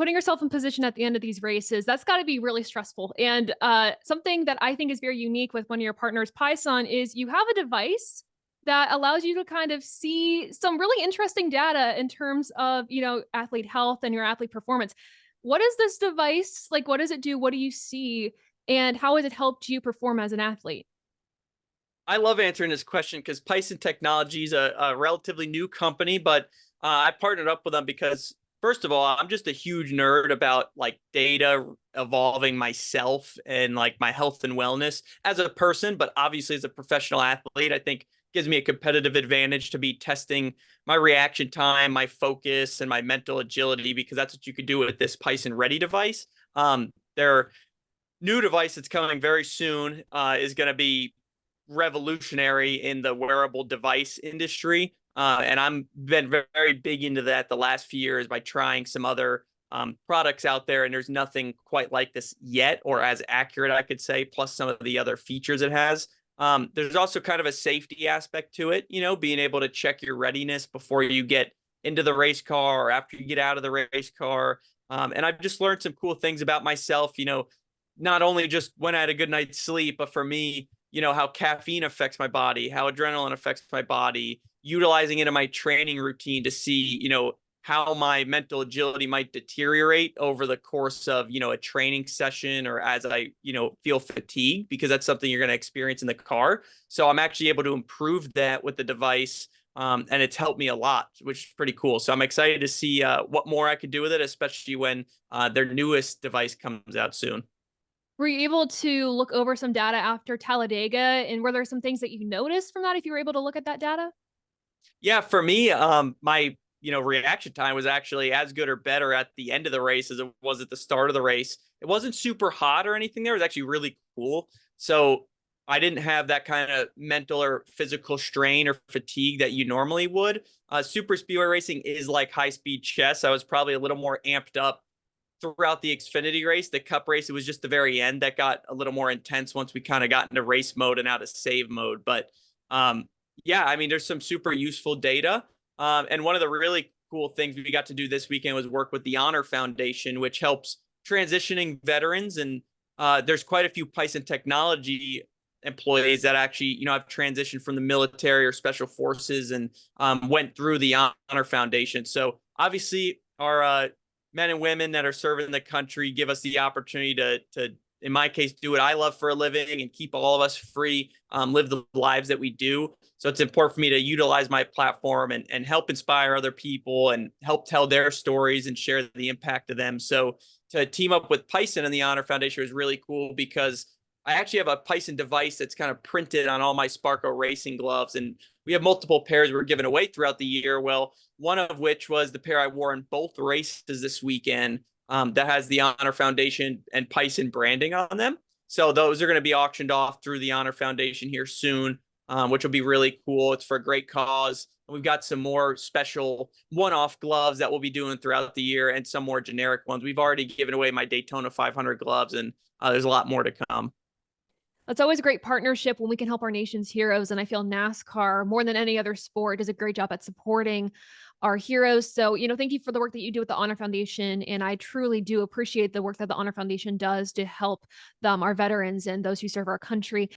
putting yourself in position at the end of these races, that's got to be really stressful. And something that I think is very unique with one of your partners, Pison, is you have a device that allows you to kind of see some really interesting data in terms of, athlete health and your athlete performance. What is this device? Like, what does it do? What do you see? And how has it helped you perform as an athlete? I love answering this question because Pison Technology is a relatively new company, but I partnered up with them because, first of all, I'm just a huge nerd about like data evolving myself and like my health and wellness as a person, but obviously as a professional athlete, I think gives me a competitive advantage to be testing my reaction time, my focus, and my mental agility because that's what you could do with this Pison Ready device. Their new device that's coming very soon is going to be revolutionary in the wearable device industry. And I'm been very big into that the last few years by trying some other products out there. And there's nothing quite like this yet, or as accurate, I could say, plus some of the other features it has. There's also kind of a safety aspect to it, being able to check your readiness before you get into the race car or after you get out of the race car. And I've just learned some cool things about myself, not only just when I had a good night's sleep, but for me, how caffeine affects my body, how adrenaline affects my body, utilizing it in my training routine to see, how my mental agility might deteriorate over the course of, a training session or as I, feel fatigued, because that's something you're going to experience in the car. So I'm actually able to improve that with the device. And it's helped me a lot, which is pretty cool. So I'm excited to see what more I could do with it, especially when their newest device comes out soon. Were you able to look over some data after Talladega? And were there some things that you noticed from that if you were able to look at that data? Yeah, for me, my reaction time was actually as good or better at the end of the race as it was at the start of the race. It wasn't super hot or anything there. It was actually really cool. So I didn't have that kind of mental or physical strain or fatigue that you normally would. Super speedway racing is like high speed chess. I was probably a little more amped up throughout the Xfinity race. The Cup race, it was just the very end that got a little more intense once we kind of got into race mode and out of save mode. But um, yeah, I mean, there's some super useful data. And one of the really cool things we got to do this weekend was work with the Honor Foundation, which helps transitioning veterans. And there's quite a few Pison Technology employees that actually, have transitioned from the military or special forces and went through the Honor Foundation. So obviously, our men and women that are serving the country give us the opportunity to in my case, do what I love for a living and keep all of us free, live the lives that we do. So it's important for me to utilize my platform and help inspire other people and help tell their stories and share the impact of them. So to team up with Pison and the Honor Foundation was really cool because I actually have a Pison device that's kind of printed on all my Sparko racing gloves. And we have multiple pairs we're giving away throughout the year. Well, one of which was the pair I wore in both races this weekend that has the Honor Foundation and Pison branding on them. So those are going to be auctioned off through the Honor Foundation here soon, which will be really cool. It's for a great cause. We've got some more special one-off gloves that we'll be doing throughout the year and some more generic ones. We've already given away my Daytona 500 gloves, and there's a lot more to come. It's always a great partnership when we can help our nation's heroes. And I feel NASCAR, more than any other sport, does a great job at supporting our heroes. So, thank you for the work that you do with the Honor Foundation. And I truly do appreciate the work that the Honor Foundation does to help our veterans and those who serve our country.